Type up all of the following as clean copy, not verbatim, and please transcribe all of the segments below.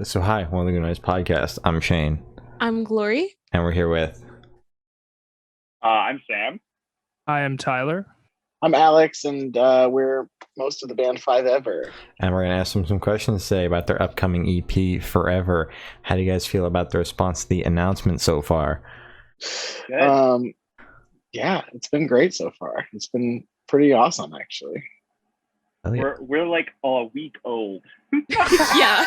So hi, one of the Good Nights podcast. I'm Shane, I'm Glory. and we're here with. I'm Sam. I am Tyler. I'm Alex, and we're most of the band Five Ever. And we're gonna ask them some questions today about their upcoming EP, Forever. How do you guys feel about the response to the announcement so far? Good. Yeah, it's been great so far. It's been pretty awesome, actually. Oh, yeah. We're like a week old. Yeah.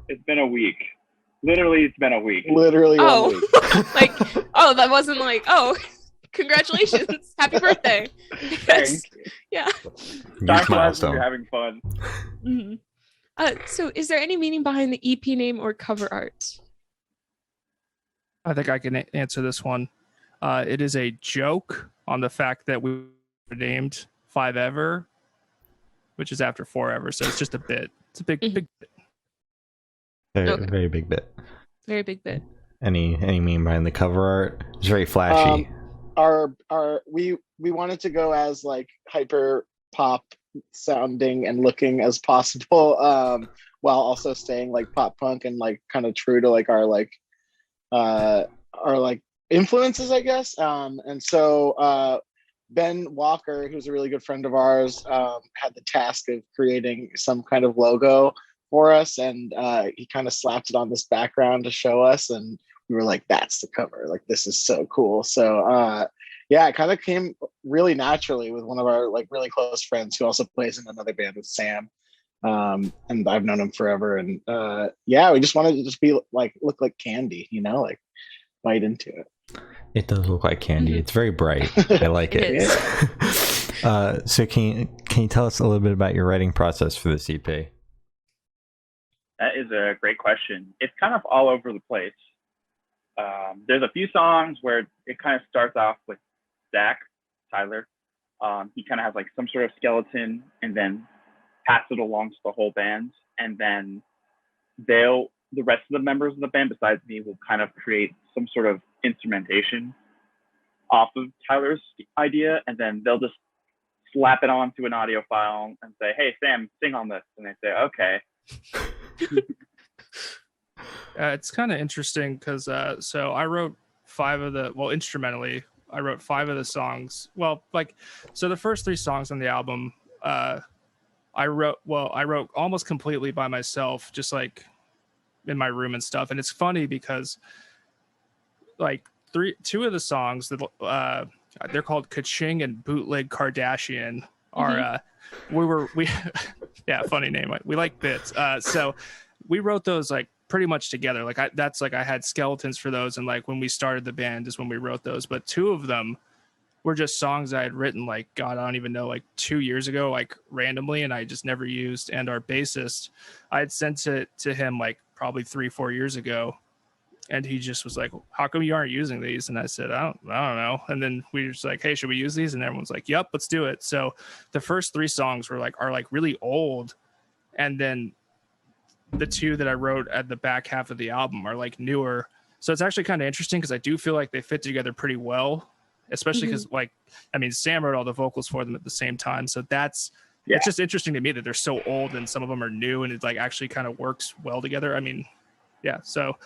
It's been a week. Literally, it's been a week. Literally 1 week. That wasn't like, congratulations, happy birthday. Thanks. Yeah. Huge milestone. You're having fun. Mm-hmm. So is there any meaning behind the EP name or cover art? I think I can answer this one. It is a joke on the fact that we were named Five Ever, which is after Forever. So it's just a bit. It's a big bit. Very big bit. Very big bit. Any meaning behind the cover art? It's very flashy. We wanted to go as like hyper pop sounding and looking as possible, while also staying like pop punk and like kind of true to like our influences, I guess. And so Ben Walker, who's a really good friend of ours, had the task of creating some kind of logo for us, and he kind of slapped it on this background to show us, and we were like, that's the cover, like this is so cool. So yeah, it kind of came really naturally with one of our like really close friends who also plays in another band with Sam, and I've known him forever, and yeah, we just wanted to just be like, look like candy, like bite into it. It does look like candy. It's very bright. I like it. So can you tell us a little bit about your writing process for this EP? That is a great question. It's kind of all over the place. There's a few songs where it kind of starts off with Zach, Tyler. He kind of has like some sort of skeleton and then pass it along to the whole band. And then the rest of the members of the band besides me will kind of create some sort of instrumentation off of Tyler's idea. And then they'll just slap it onto an audio file and say, hey, Sam, sing on this. And they say, okay. It's kind of interesting because so I wrote instrumentally, I wrote 5 of the songs. Well, so the first 3 songs on the album, I wrote almost completely by myself, just like in my room and stuff. And it's funny because like 2 of the songs that they're called Kaching and Bootleg Kardashian are yeah, funny name. We like bits. So we wrote those like pretty much together. Like I had skeletons for those, and like when we started the band is when we wrote those. But 2 of them were just songs I had written like, God, I don't even know, like 2 years ago, like randomly, and I just never used. And our bassist, I had sent it to him like probably 3-4 years ago, and he just was like, how come you aren't using these? And I said, I don't know. And then we were just like, hey, should we use these? And everyone's like, yep, let's do it. So the first 3 songs are like really old. And then the 2 that I wrote at the back half of the album are like newer. So it's actually kind of interesting because I do feel like they fit together pretty well, especially because Sam wrote all the vocals for them at the same time. So it's just interesting to me that they're so old and some of them are new, and it like actually kind of works well together. I mean, yeah, so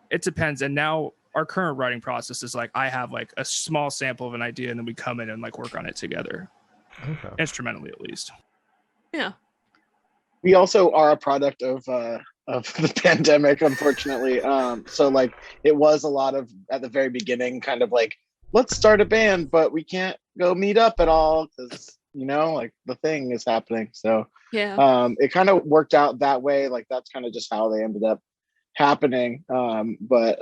it depends. And now our current writing process is like, I have like a small sample of an idea, and then we come in and like work on it together, instrumentally at least. Yeah. We also are a product of the pandemic, unfortunately. So like it was a lot of at the very beginning, kind of like, let's start a band, but we can't go meet up at all because like the thing is happening. So Yeah. it kind of worked out that way. Like that's kind of just how they ended up happening. But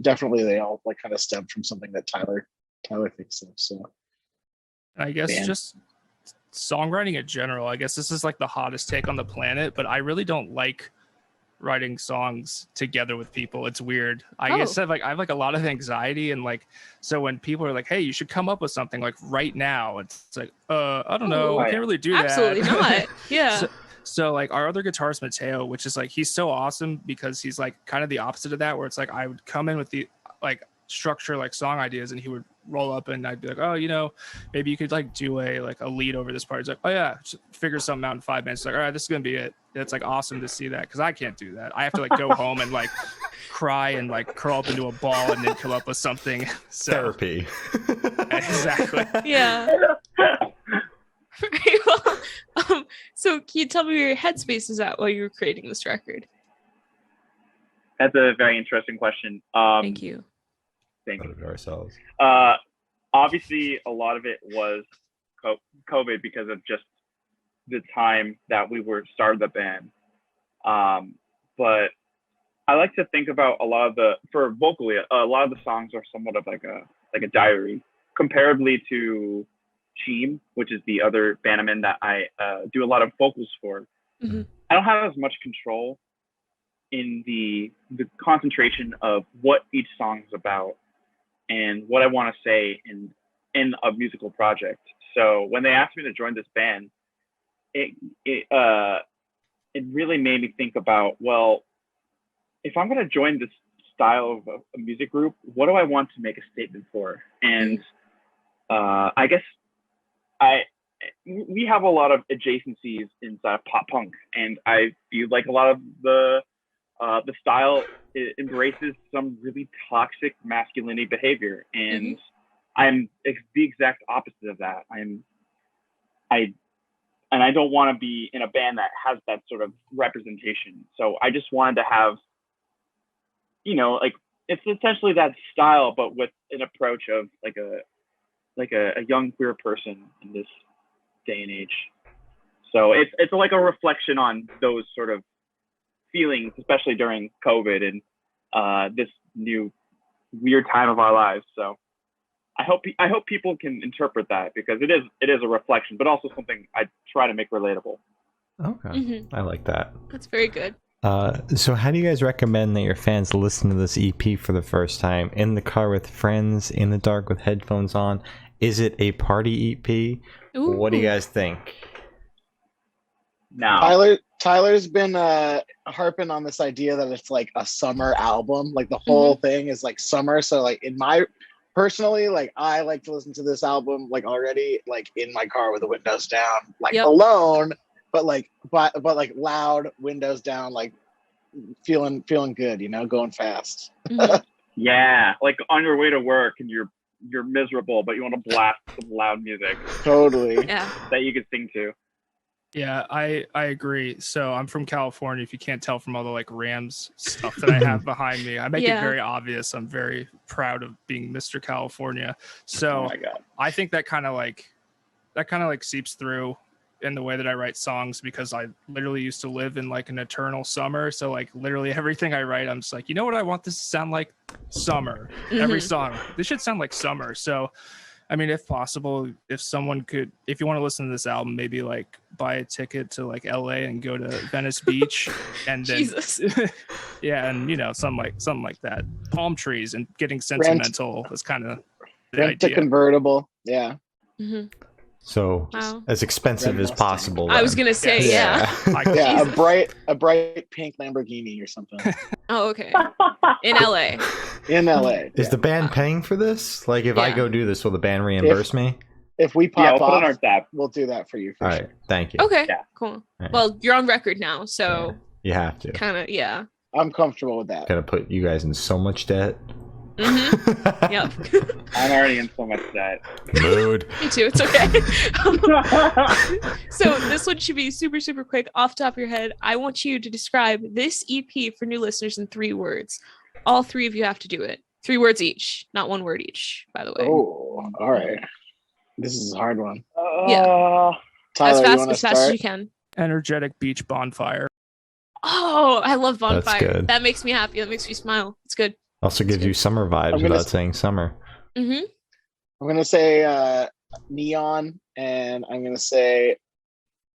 definitely they all like kind of stemmed from something that Tyler thinks of. So I guess just songwriting in general, I guess this is like the hottest take on the planet, but I really don't like writing songs together with people. It's weird. I guess I have like a lot of anxiety, and like, so when people are like, hey, you should come up with something like right now, it's like, I don't know, I can't really do that. Absolutely not. Yeah. So like our other guitarist Mateo, which is like, he's so awesome because he's like kind of the opposite of that, where it's like I would come in with the like structure, like song ideas, and he would roll up and I'd be like, oh, maybe you could like do a lead over this part. It's like, oh yeah, just figure something out in 5 minutes. It's like, all right, this is gonna be it. It's like awesome to see that because I can't do that. I have to like go home and like cry and like curl up into a ball and then come up with something. So, Therapy. exactly. Yeah. Right, well, so can you tell me where your headspace is at while you were creating this record? That's a very interesting question. Thank you. Thank you. Ourselves. Obviously, a lot of it was COVID because of just the time that we were started the band. But I like to think about for vocally, a lot of the songs are somewhat of like a diary, comparably to Cheem, which is the other band I'm in that I do a lot of vocals for. Mm-hmm. I don't have as much control in the concentration of what each song is about and what I want to say in a musical project. So when they asked me to join this band, it really made me think about, well, if I'm going to join this style of a music group, what do I want to make a statement for? And I guess we have a lot of adjacencies inside of pop punk, and I feel like a lot of the style embraces some really toxic masculinity behavior, and I'm the exact opposite of that. I don't want to be in a band that has that sort of representation. So I just wanted to have, like it's essentially that style, but with an approach of like a young queer person in this day and age. So it's like a reflection on those sort of feelings, especially during COVID and this new weird time of our lives. So I hope people can interpret that, because it is a reflection, but also something I try to make relatable. Okay, I like that. That's very good. So how do you guys recommend that your fans listen to this EP for the first time? In the car with friends, in the dark with headphones on? Is it a party EP? Ooh. What do you guys think? Now, Tyler's been harping on this idea that it's like a summer album. Like the whole thing is like summer. So like personally, like I like to listen to this album like already like in my car with the windows down, like alone, but like loud, windows down, like feeling good, going fast. yeah, like on your way to work and you're miserable, but you want to blast some loud music. Totally. Yeah. That you could sing to. Yeah, I agree. So I'm from California. If you can't tell from all the like Rams stuff that I have behind me, I make it very obvious. I'm very proud of being Mr. California. So I think that kind of like seeps through in the way that I write songs, because I literally used to live in like an eternal summer. So like literally everything I write, I'm just like, you know what I want this to sound like? Summer. Every song. This should sound like summer. So I mean, if possible, if you want to listen to this album, maybe like buy a ticket to like LA and go to Venice Beach and then yeah, and something like that. Palm trees and getting sentimental is kind of the rent idea. A convertible. Yeah. So as expensive as possible. I was gonna say, a bright pink Lamborghini or something. Oh, okay. In LA. In LA. Is the band paying for this? Like, if I go do this, will the band reimburse me? If we pop we'll off, we'll do that for you. All right, thank you. Okay, cool. Right. Well, you're on record now, so you have to. Kind of, I'm comfortable with that. Gotta put you guys in so much debt. Yep. I'm already in so much debt. Mood. Me too. It's okay. So this one should be super, super quick. Off the top of your head, I want you to describe this EP for new listeners in 3 words. All 3 of you have to do it. 3 words each, not 1 word each, by the way. Oh, all right. This is a hard one. Tyler, as fast as you can. Energetic beach bonfire. Oh, I love bonfire. That's good. That makes me happy. That makes me smile. It's good. Also gives you summer vibes without saying summer. I'm gonna say Neon, and I'm gonna say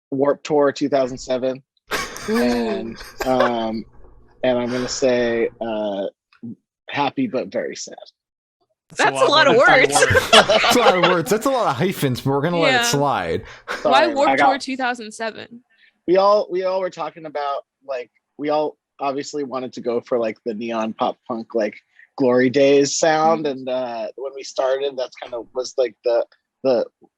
Warped Tour 2007, and I'm gonna say Happy but very sad. That's a lot of words. That's a lot of words. That's a lot of hyphens, but we're gonna let it slide. Why Warped Tour 2007? We all were talking about, like, we all obviously wanted to go for like the neon pop punk, like Glory Days sound. And when we started, that's kind of was like the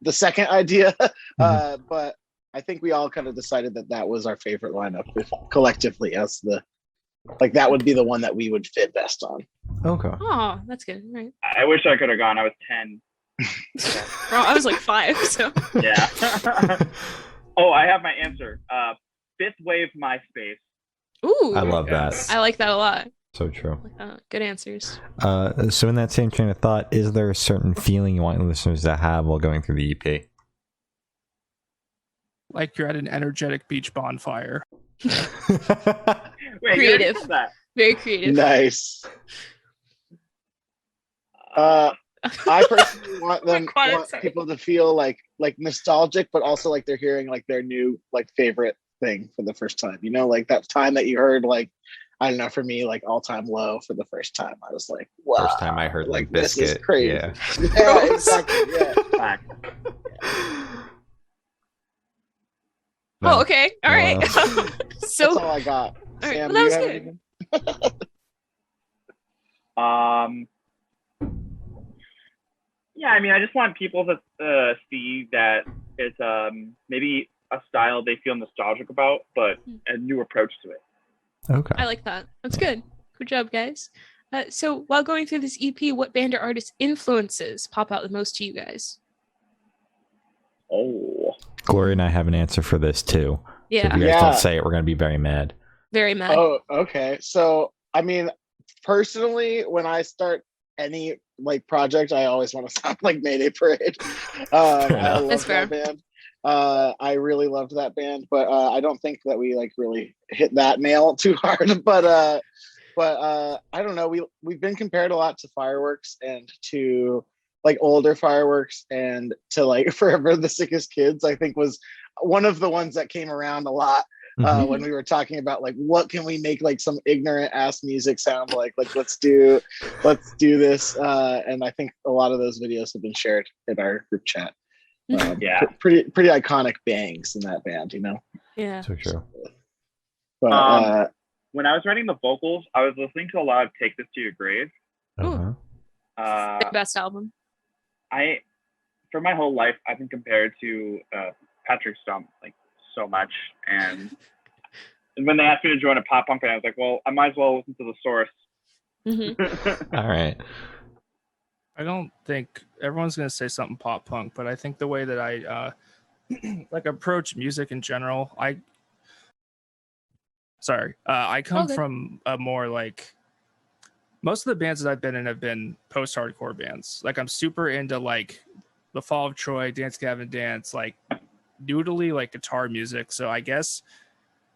second idea. But I think we all kind of decided that was our favorite lineup collectively as that would be the one that we would fit best on. Okay. Oh, that's good. Right. I wish I could have gone. I was 10. Bro, I was like 5, so. Yeah. Oh, I have my answer. Fifth wave MySpace. Ooh. I love that. I like that a lot. So true. Good answers. So in that same train of thought, is there a certain feeling you want listeners to have while going through the EP? Like you're at an energetic beach bonfire. Wait, Creative. you that. Very creative. Nice. I personally want people to feel like nostalgic, but also like they're hearing like their new like favorite thing for the first time. You know, like that time that you heard like, I don't know, for me, like All Time Low for the first time. I was like, wow. First time I heard like this Biscuit. is crazy. Yeah. Yeah, exactly. Yeah. Oh, okay. All right. That's all I got. All right. Sam, Well, do that you was have good. anything? Yeah, I mean, I just want people to see that it's maybe a style they feel nostalgic about, but a new approach to it. Okay. I like that. That's good. Good job, guys. So while going through this EP, what band or artist influences pop out the most to you guys? Oh. Gloria and I have an answer for this too. Yeah. So if you guys don't say it, we're going to be very mad. Very mad. Oh, okay. So, I mean, personally, when I start any like project, I always want to sound like Mayday Parade. I love That's fair. that band. I really loved that band, but I don't think that we like really hit that nail too hard. But I don't know. We've been compared a lot to Fireworks and to like older Fireworks and to like Forever the Sickest Kids. I think was one of the ones that came around a lot. When we were talking about like what can we make like some ignorant ass music sound like let's do this, and I think a lot of those videos have been shared in our group chat. Yeah, pretty iconic bangs in that band, you know. Yeah, So true. But when I was writing the vocals, I was listening to a lot of "Take This to Your Grave." Their best album. For my whole life, I've been compared to Patrick Stump like so much, and when they asked me to join a pop punk band, I was like, well, I might as well listen to the source. All right. I don't think everyone's going to say something pop punk, but I think the way that I like approach music in general, I come from a more like, most of the bands that I've been in have been post-hardcore bands. Like I'm super into like The Fall of Troy, Dance Gavin Dance, like noodly like guitar music. So I guess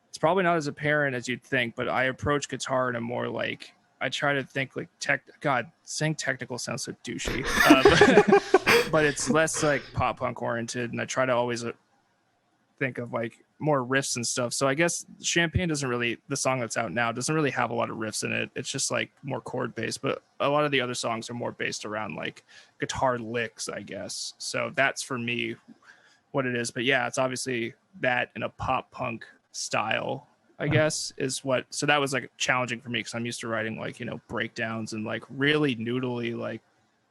it's probably not as apparent as you'd think, but I approach guitar in a more like, I try to think like saying technical sounds so douchey, but it's less like pop punk oriented, and I try to always think of like more riffs and stuff. So I guess Champagne the song that's out now doesn't really have a lot of riffs in it. It's just like more chord based, but a lot of the other songs are more based around like guitar licks, I guess. So that's for me what it is. But yeah, it's obviously that in a pop punk style, I guess, is what. So that was like challenging for me because I'm used to writing like, you know, breakdowns and like really noodly like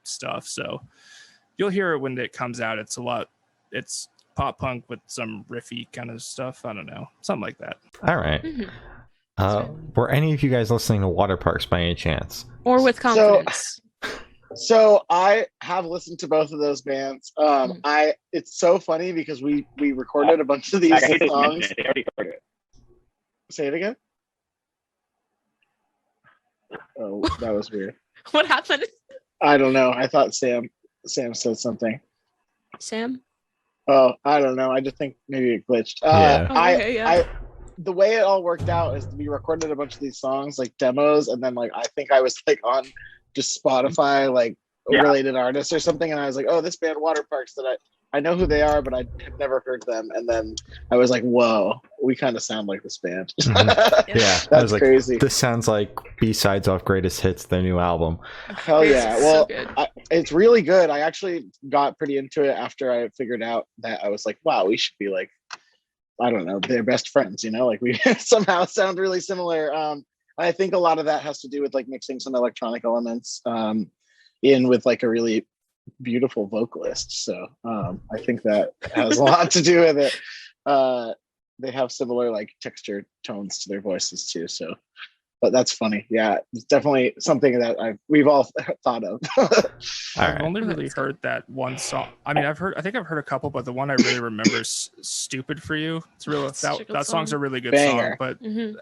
stuff. So you'll hear it when it comes out. It's pop punk with some riffy kind of stuff. I don't know, something like that. All right. Were any of you guys listening to Water Parks by any chance? Or with confidence? So I have listened to both of those bands. It's so funny because we recorded a bunch of these songs. They already heard it. Say it again. Oh, that was weird. What happened? I don't know. I thought Sam said something. Sam? Oh, I don't know. I just think maybe it glitched. The way it all worked out is we recorded a bunch of these songs like demos, and then like I think I was like on just Spotify like related artists or something, and I was like, oh, this band Water Parks that I know who they are, but I had never heard them, and then I was like, whoa, we kind of sound like this band. Yeah, that's I was like, crazy. This sounds like B-sides off Greatest Hits, their new album. Hell yeah. Well, so it's really good. I actually got pretty into it after I figured out that I was like, wow, we should be like, I don't know, they're best friends, you know, like we somehow sound really similar. I think a lot of that has to do with like mixing some electronic elements in with like a really beautiful vocalist. So I think that has a lot to do with it. They have similar like texture tones to their voices too. So, but that's funny. Yeah, it's definitely something that we've all thought of. I've only really heard that one song. I mean, I think I've heard a couple, but the one I really remember is "Stupid for You." It's real. That song's a really good Banger. song. But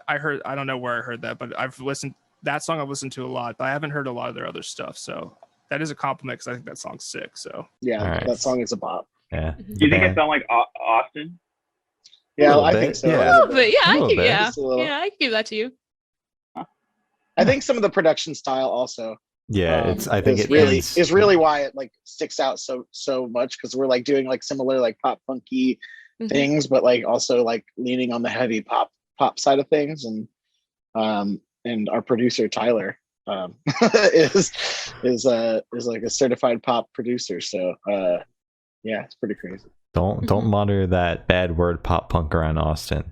I don't know where I heard that, but I've listened. That song I've listened to a lot, but I haven't heard a lot of their other stuff. So that is a compliment because I think that song's sick. So yeah, that song is a bop. Yeah. Do you think it sound like Austin? Yeah, I think so. Yeah. But yeah, I I can give that to you. I think some of the production style also. Yeah, I think it is really why it like sticks out so much, because we're like doing like similar like pop funky things, but like also like leaning on the heavy pop side of things, and our producer Tyler is like a certified pop producer. So yeah, it's pretty crazy. Don't mutter that bad word pop punk around Austin.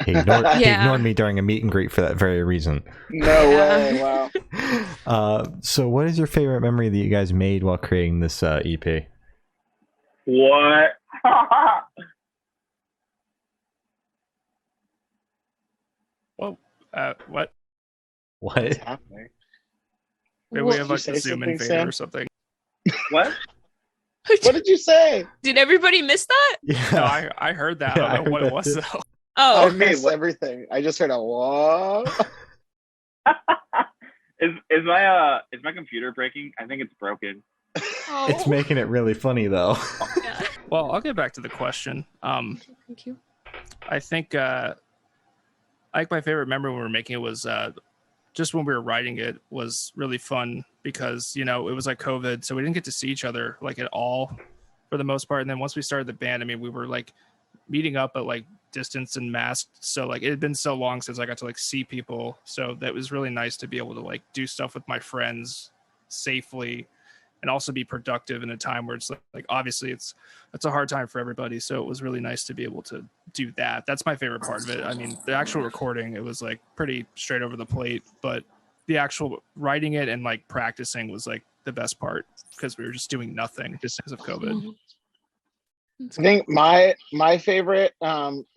He ignored me during a meet and greet for that very reason. No way! Wow. So what is your favorite memory that you guys made while creating this EP? What? Well, what? What's happening? Maybe we have like a Zoom invader or something. What? What did you say? Did everybody miss that? Yeah, No, I heard that. Yeah, I don't know what it was too. though. Oh, I missed everything. I just heard a whoa. Is my computer breaking? I think it's broken. oh. it's making it really funny though. Yeah. Well, I'll get back to the question. Thank you. I think like my favorite memory when we were making it was just when we were writing it was really fun because, you know, it was like COVID, so we didn't get to see each other like at all for the most part. And then once we started the band, I mean, we were like meeting up at like distance and masked. So like it had been so long since I got to like see people. So that was really nice to be able to like do stuff with my friends safely and also be productive in a time where it's like obviously it's a hard time for everybody. So it was really nice to be able to do that. That's my favorite part of it. I mean, the actual recording, it was like pretty straight over the plate, but the actual writing it and like practicing was like the best part because we were just doing nothing just because of COVID. I think my favorite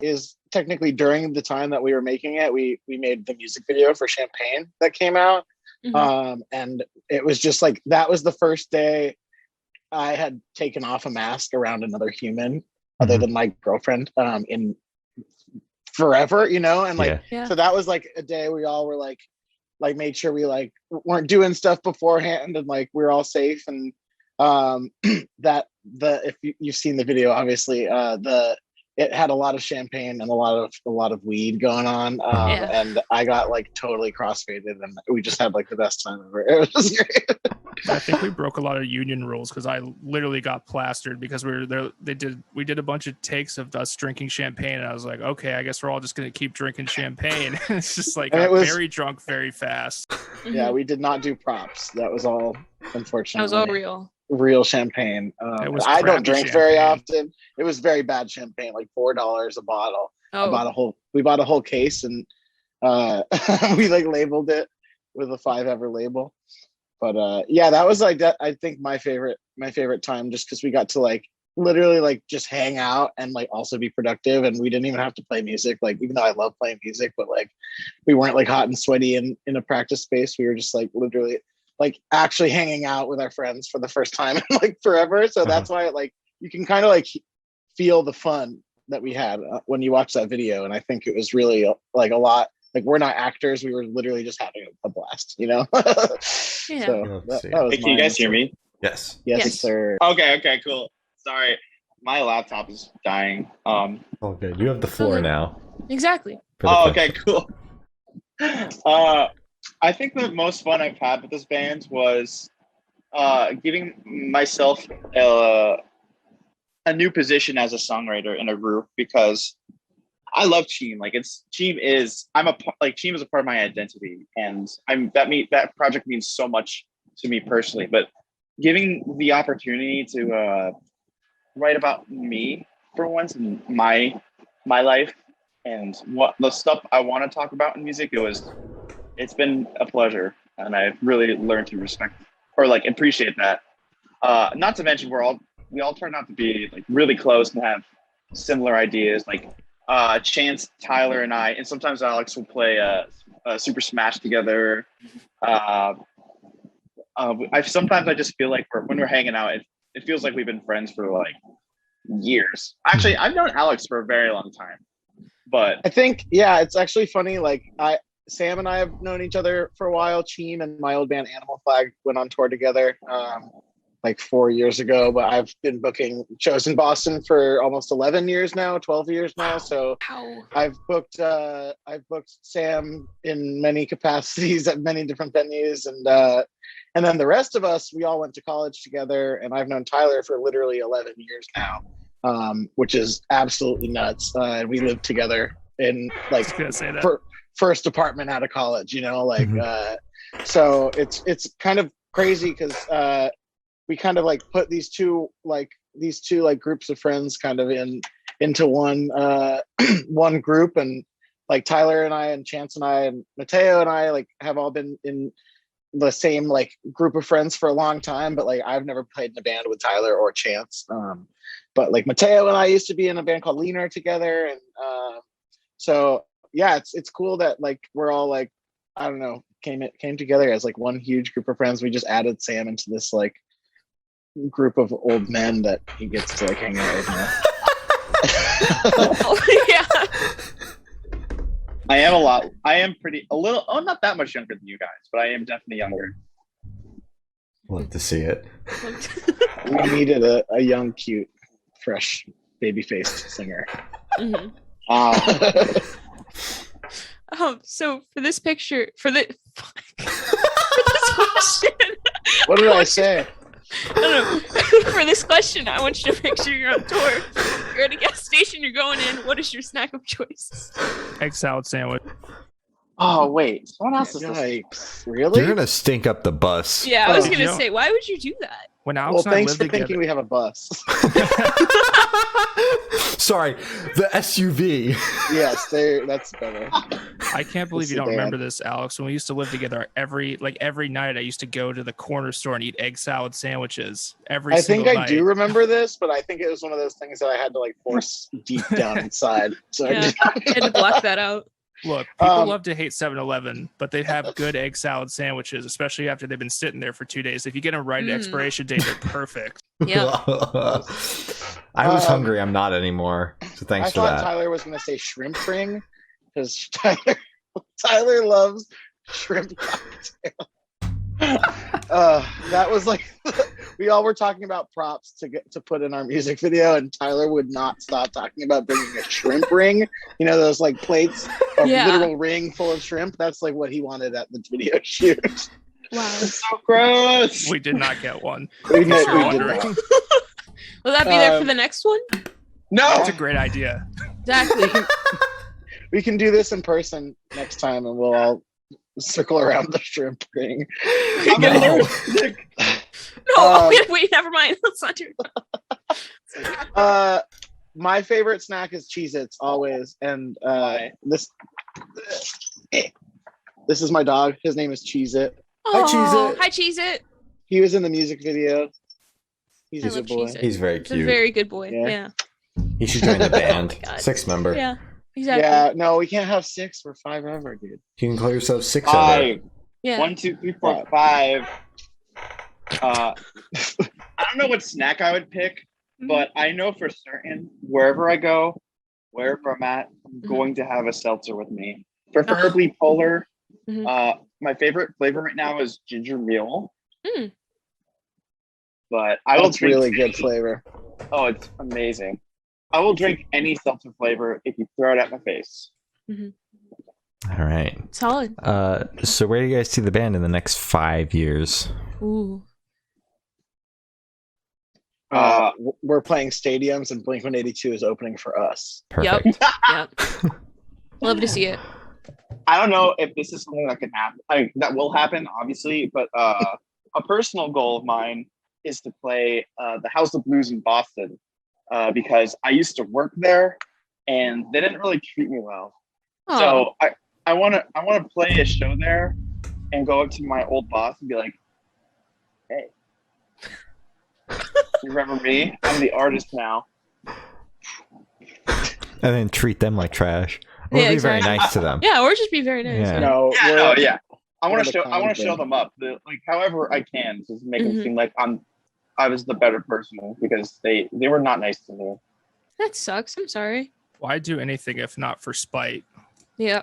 is technically during the time that we were making it, we made the music video for Champagne that came out. And it was just like, that was the first day I had taken off a mask around another human other than my girlfriend in forever, you know? And like, so that was like a day we all were like made sure we like weren't doing stuff beforehand and like we were all safe. And that if you've seen the video, obviously it had a lot of champagne and a lot of weed going on, and I got like totally crossfaded, and we just had like the best time ever. It was great. I think we broke a lot of union rules because I literally got plastered because we were there. We did a bunch of takes of us drinking champagne, and I was like, okay, I guess we're all just gonna keep drinking champagne. It's just like I was very drunk very fast. Yeah, we did not do props. That was all, unfortunately. That was all real champagne. I don't drink very often. It was very bad champagne, like $4 a bottle. We bought a whole case, and we like labeled it with a 5 ever label. But yeah, that was like that. I think my favorite time, just because we got to like literally like just hang out and like also be productive, and we didn't even have to play music. Like, even though I love playing music, but like we weren't like hot and sweaty in a practice space. We were just like literally like actually hanging out with our friends for the first time in like forever. So that's why like you can kind of like feel the fun that we had when you watch that video. And I think it was really like a lot, like we're not actors. We were literally just having a blast, you know? Yeah. So that was Hey, can you guys hear me? Yes. Yes, sir. Okay, cool. Sorry. My laptop is dying. Oh, good. You have the floor now. Exactly. Okay, cool. I think the most fun I've had with this band was giving myself a new position as a songwriter in a group, because I love Cheem. Like Cheem is a part of my identity, and that project means so much to me personally. But giving the opportunity to write about me for once in my life and what the stuff I want to talk about in music, it It's been a pleasure, and I've really learned to respect or like appreciate that. Not to mention we all turn out to be like really close and have similar ideas. Like Chance, Tyler, and I, and sometimes Alex will play Super Smash together. Sometimes I just feel like when we're hanging out, it feels like we've been friends for like years. Actually, I've known Alex for a very long time, but I think, yeah, it's actually funny. Like Sam and I have known each other for a while. Cheem and my old band Animal Flag went on tour together like 4 years ago, but I've been booking shows in Boston for almost 11 years now, 12 years now. So I've booked Sam in many capacities at many different venues, and then the rest of us, we all went to college together, and I've known Tyler for literally 11 years now, which is absolutely nuts. And we lived together in like first apartment out of college, like so it's kind of crazy because we kind of like put these two groups of friends kind of into one one group, and like Tyler and I and Chance and I and Mateo and I like have all been in the same like group of friends for a long time, but like I've never played in a band with Tyler or Chance, but like Mateo and I used to be in a band called Leaner together, and so yeah, it's cool that like we're all like, I don't know, came together as like one huge group of friends. We just added Sam into this like group of old men that he gets to like hang out with now. Yeah. I am not that much younger than you guys, but I am definitely younger. Love to see it. We needed a young, cute, fresh, baby-faced singer. Mm-hmm. So for this picture, for this question, what did I say? No. For this question, I want you to picture you're on tour. You're at a gas station. You're going in. What is your snack of choice? Egg salad sandwich. Oh wait, someone else is Yikes! Really? You're gonna stink up the bus. Yeah, I was gonna say, why would you do that? When Alex Well, and I thanks lived for together, thinking we have a bus. Sorry, the SUV. Yes, that's better. I can't believe you don't remember this, Alex. When we used to live together, every night I used to go to the corner store and eat egg salad sandwiches I think I do remember this, but I think it was one of those things that I had to like force deep down inside. So yeah, I had to block that out. Look, people love to hate 7-Eleven, but they have good egg salad sandwiches, especially after they've been sitting there for 2 days. If you get them right at expiration date, they're perfect. Yeah. I was hungry. I'm not anymore. So thanks for that. I thought Tyler was going to say shrimp ring because Tyler loves shrimp cocktail. That was like we all were talking about props to put in our music video, and Tyler would not stop talking about bringing a shrimp ring. Those like plates, a literal ring full of shrimp. That's like what he wanted at the video shoot. Wow, it's so gross. We did not get one. We did wondering. not. Will that be there for the next one? No, that's a great idea. Exactly. We can do this in person next time, and we'll all circle around the shrimp ring. No, wait, never mind. Let's not do it. My favorite snack is Cheez-Its always, and this is my dog. His name is Cheez-It. Hi, Cheez-It. Hi, Cheez-It. He was in the music video. He's a good boy. Cheez-It. He's very cute. He's a very good boy. Yeah. He should join the band. 6-member. Yeah. Exactly. Yeah, no, we can't have 6. We're 5 ever, dude. You can call yourself 6 5. Yeah. 1, 2, 3, 4, 5. I don't know what snack I would pick, but I know for certain wherever I go, wherever I'm at, I'm going to have a seltzer with me. Preferably polar. My favorite flavor right now is ginger mule. But I will drink really good flavor. Oh, it's amazing. I will drink any seltzer flavor if you throw it at my face. All right. Solid. So where do you guys see the band in the next 5 years? Ooh. We're playing stadiums, and Blink-182 is opening for us. Perfect. Yep. Love to see it. I don't know if this is something that can happen. That will happen, obviously, but a personal goal of mine is to play the House of Blues in Boston because I used to work there, and they didn't really treat me well. So I I wanna play a show there and go up to my old boss and be like, "Hey, you remember me? I'm the artist now." And then treat them like trash. Or Yeah, be very exactly. nice to them. Yeah, or just be very nice. Yeah. No, Yeah. I want we're to the show kind them up, like however I can, just make it seem like I was the better person because they were not nice to me. That sucks. I'm sorry. Why do anything if not for spite? Yeah.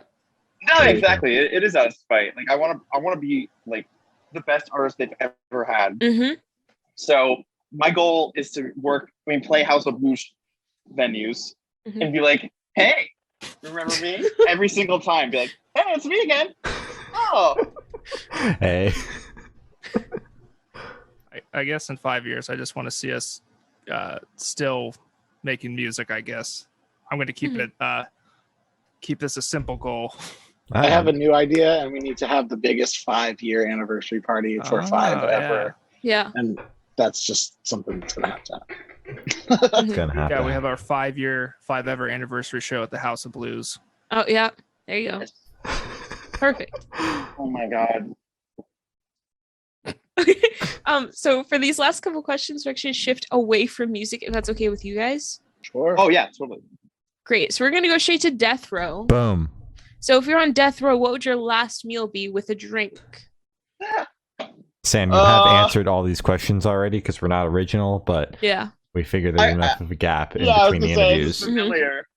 No, exactly. It is out of spite. Like I want to be like the best artist they've ever had. Mm-hmm. So my goal is to play House of Blues venues and be like, "Hey, remember me?" Every single time, be like, "Hey, it's me again." Oh. Hey. I guess in 5 years, I just want to see us still making music. I guess I'm going to keep this a simple goal. I have a new idea, and we need to have the biggest 5-year anniversary party for five ever. Yeah. And that's just something that's gonna have to happen. It's gonna happen. Yeah, we have our 5 ever anniversary show at the House of Blues. Oh yeah. There you go. Perfect. Oh my god. Okay. So for these last couple questions, we're actually shift away from music, if that's okay with you guys. Sure. Oh yeah, totally. Great. So we're gonna go straight to death row. Boom. So if you're on death row, what would your last meal be with a drink? Sam, you have answered all these questions already because we're not original, but Yeah. we figured there's enough of a gap in I was between the gonna say, interviews. it's familiar.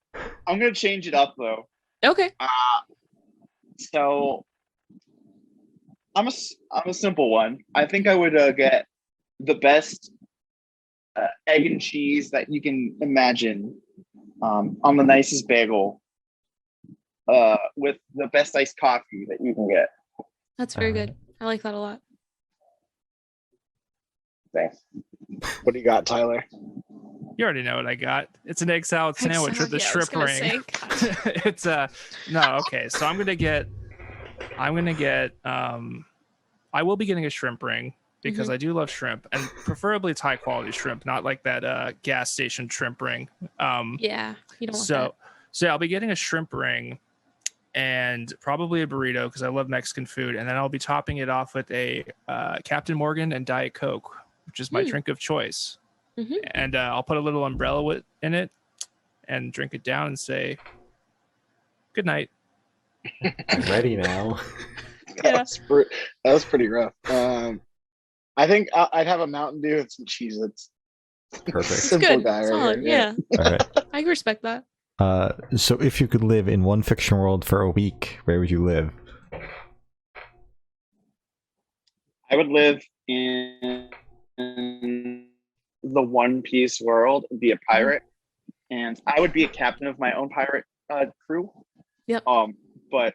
I'm gonna change it up though. Okay. So I'm a simple one. I think I would get the best egg and cheese that you can imagine on the nicest bagel with the best iced coffee that you can get. That's very good. I like that a lot. Thanks. What do you got, Tyler? You already know what I got. It's an egg salad sandwich with the shrimp ring. It's okay. So I'm gonna get I will be getting a shrimp ring because I do love shrimp, and preferably it's high quality shrimp, not like that gas station shrimp ring. Yeah, you don't want that. So I'll be getting a shrimp ring and probably a burrito because I love Mexican food, and then I'll be topping it off with a Captain Morgan and Diet Coke, which is my drink of choice. And I'll put a little umbrella in it and drink it down and say good night. I'm ready now. That was pretty rough. I think I'd have a Mountain Dew and some Cheez-Its. Perfect. Simple Good. guy right Solid. here. Yeah. All right. I respect that. So if you could live in one fiction world for a week, where would you live? I would live in the One Piece world and be a pirate, and I would be a captain of my own pirate crew. Yep. But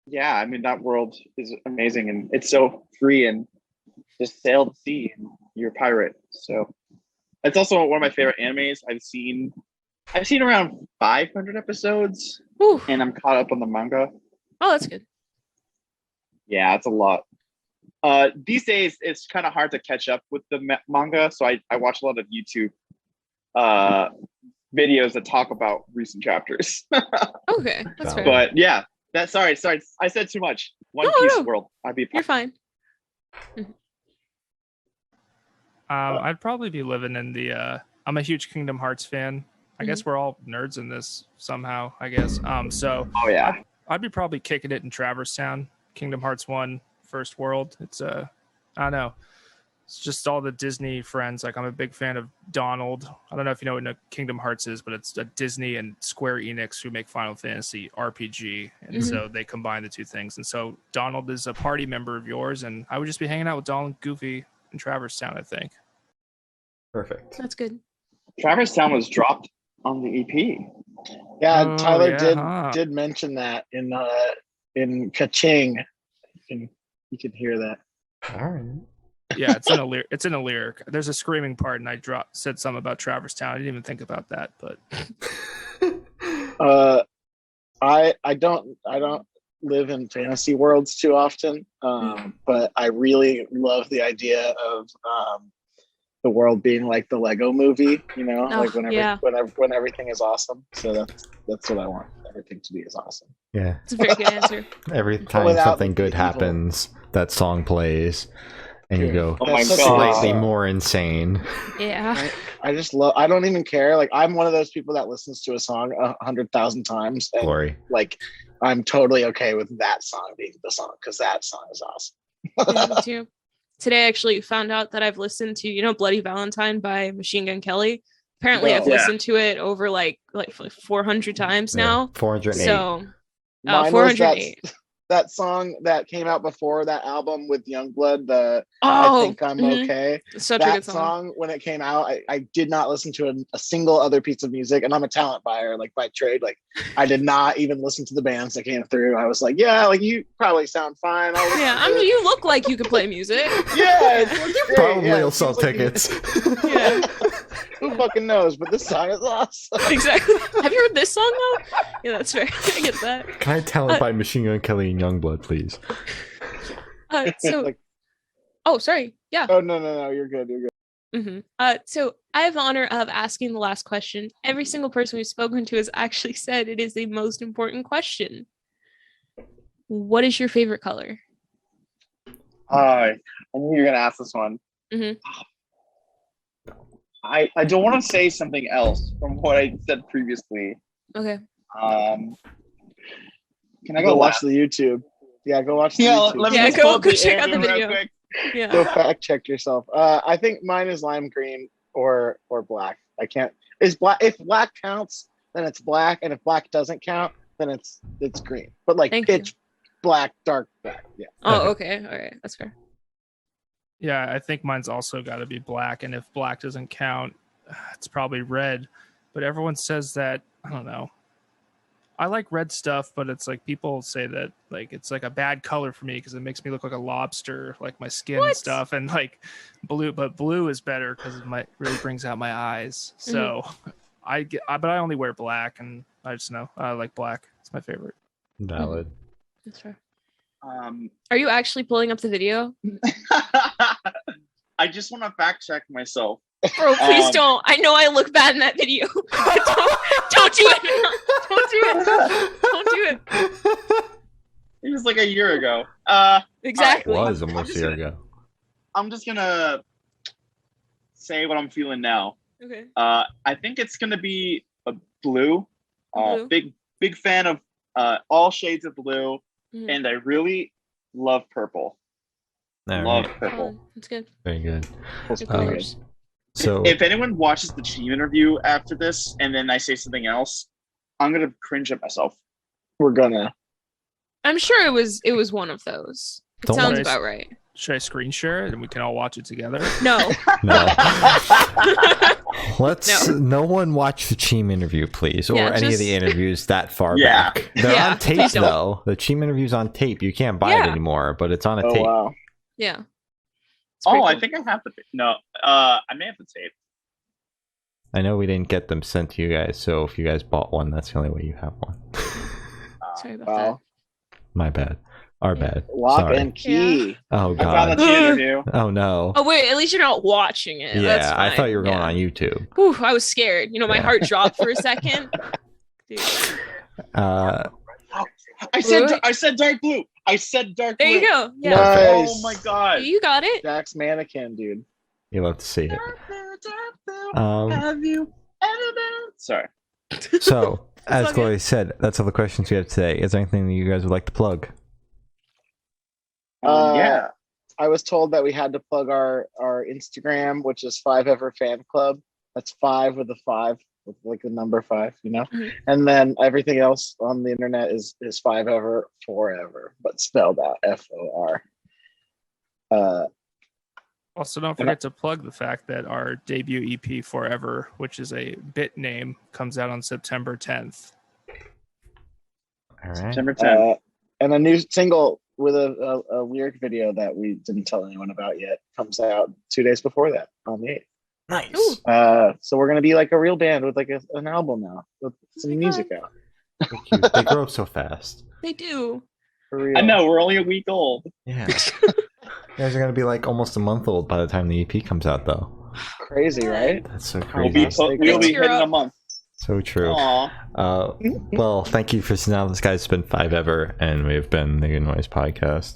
yeah, I mean that world is amazing and it's so free and just sail the sea and you're a pirate. So it's also one of my favorite animes. I've seen around 500 episodes. Ooh. And I'm caught up on the manga. Oh, that's good. Yeah, it's a lot. These days, it's kind of hard to catch up with the manga, so I watch a lot of YouTube videos that talk about recent chapters. Okay, that's fair. But yeah, sorry, I said too much. One Piece world. You're fine. I'd probably be living in the. I'm a huge Kingdom Hearts fan. I guess we're all nerds in this somehow. I guess. So. Oh yeah. I'd be probably kicking it in Traverse Town, Kingdom Hearts 1, First World. It's I don't know. It's just all the Disney friends. Like I'm a big fan of Donald. I don't know if you know what Kingdom Hearts is, but it's a Disney and Square Enix who make Final Fantasy RPG, and so they combine the two things. And so Donald is a party member of yours, and I would just be hanging out with Donald, Goofy, in Traverse Town. I think. Perfect. That's good. Traverse Town was dropped on the EP. Yeah, Tyler yeah, did mention that in Kaching. You can hear that. All right. Yeah, it's in a lyric. There's a screaming part, and I said something about Traverse Town. I didn't even think about that, but I don't live in fantasy worlds too often, but I really love the idea of the world being like the Lego movie, you know, like yeah. when everything is awesome. So that's what I want everything to be is awesome. Yeah. It's a very good answer. Every time Without something the good evil. happens, that song plays, and you Dude, go Oh my that's such a God. slightly song. more insane. Yeah. I just love. I don't even care. Like I'm one of those people that listens to a song 100,000 times, and Glory. like I'm totally okay with that song being the song because that song is awesome. Yeah, me too. Today I actually found out that I've listened to, Bloody Valentine by Machine Gun Kelly. Apparently I've No. Yeah. listened to it over like 400 times now. 408. So Mine was 408. that song that came out before that album with Youngblood. The Oh, I think I'm okay. such a That good song. song when it came out, I did not listen to a single other piece of music, and I'm a talent buyer, like by trade. Like I did not even listen to the bands that came through. I was like, yeah, like you probably sound fine. I'll listen Yeah, to I mean, it. you look like you could play music. Yeah, it looks great. Probably Yeah, will it sell seems like you- tickets. Yeah, Who fucking knows? But this song is awesome. exactly. Have you heard this song though? Yeah, that's fair. I get that. Can I talent by Machine Gun Kelly and Youngblood, please? So, Like, oh, sorry. Yeah. oh no, you're good. You're good. So I have the honor of asking the last question. Every single person we've spoken to has actually said it is the most important question. What is your favorite color? I knew you were gonna ask this one. Mhm. I don't want to say something else from what I said previously. Okay. Can I Go go watch last? the YouTube. Yeah, go watch the Yeah, YouTube. let me Yeah, just go- pull up go the check out the interview real video. quick. Yeah. Go fact check yourself. I think mine is lime green or black. I can't. Is black if black counts, then it's black, and if black doesn't count, then it's green. But like Thank pitch black, dark black. Yeah. Oh, okay. All right. That's fair. Yeah, I think mine's also got to be black, and if black doesn't count, it's probably red. But everyone says that, I don't know. I like red stuff, but it's like people say that like it's like a bad color for me because it makes me look like a lobster, like my skin and What? stuff, and like blue. But blue is better because it really brings out my eyes. So but I only wear black, and I just know I like black. It's my favorite. Valid. That's fair. Um, Are you actually pulling up the video? I just want to fact check myself. Bro, please Um, don't. I know I look bad in that video. don't do it. Don't do it. Don't do it. It was like a year ago. Exactly. Was almost a year ago. I'm just gonna say what I'm feeling now. Okay. I think it's gonna be a blue. Blue. Big fan of all shades of blue, Mhm. and I really love purple. All Love right. purple. That's good. Very good. Good colors. So If anyone watches the team interview after this, and then I say something else, I'm gonna cringe at myself. We're gonna. I'm sure it was one of those. It Don't sounds worry. about right. Should I screen share it and we can all watch it together? No. no. No one watch the Cheem interview, please, or Yeah, any of just- the interviews that far Yeah. back. They're Yeah, on tape please don't. though. The Cheem interview's on tape. You can't buy it Yeah. anymore, but it's on a Oh tape. wow. Yeah. It's pretty Oh, I cool. think I have the no. I may have the tape. I know we didn't get them sent to you guys, so if you guys bought one, that's the only way you have one. Sorry about Wow. My bad. Our Yeah. bad. Lock Sorry. and key. Oh I found the god. team interview. Oh no. that. Oh wait, at least you're not watching it. That's Yeah, I fine. thought you were going Yeah. on YouTube. Whew, I was scared. My Yeah. heart dropped for a second. Dude. I said dark blue. I said dark blue. There you go. Yeah. Nice. Oh my god. You got it. Jack's mannequin, dude. You'll have to see it. Have you ever been? Sorry. So, as okay. Glory said, that's all the questions we have today. Is there anything that you guys would like to plug? Yeah. I was told that we had to plug our Instagram, which is 5ever fan club. That's 5 with a 5, with like the number 5, Mhm. And then everything else on the internet is 5ever forever, but spelled out FOR. Also, don't forget to plug the fact that our debut EP, Forever, which is a bit name, comes out on September 10th. All right. September 10th. And a new single with a lyric video that we didn't tell anyone about yet comes out 2 days before that on the 8th. Nice. Ooh. So we're gonna be like a real band with like an album now with some my music out. Cute. They grow up so fast. They do. For real. I know we're only a week old. Yeah. You guys are going to be like almost a month old by the time the EP comes out, though. Crazy, right? That's so We'll be crazy. we'll be Cheer hitting up. a month. So true. Aw. Well, thank you for now. This guy's been 5 Ever, and we've been the Good Noise Podcast.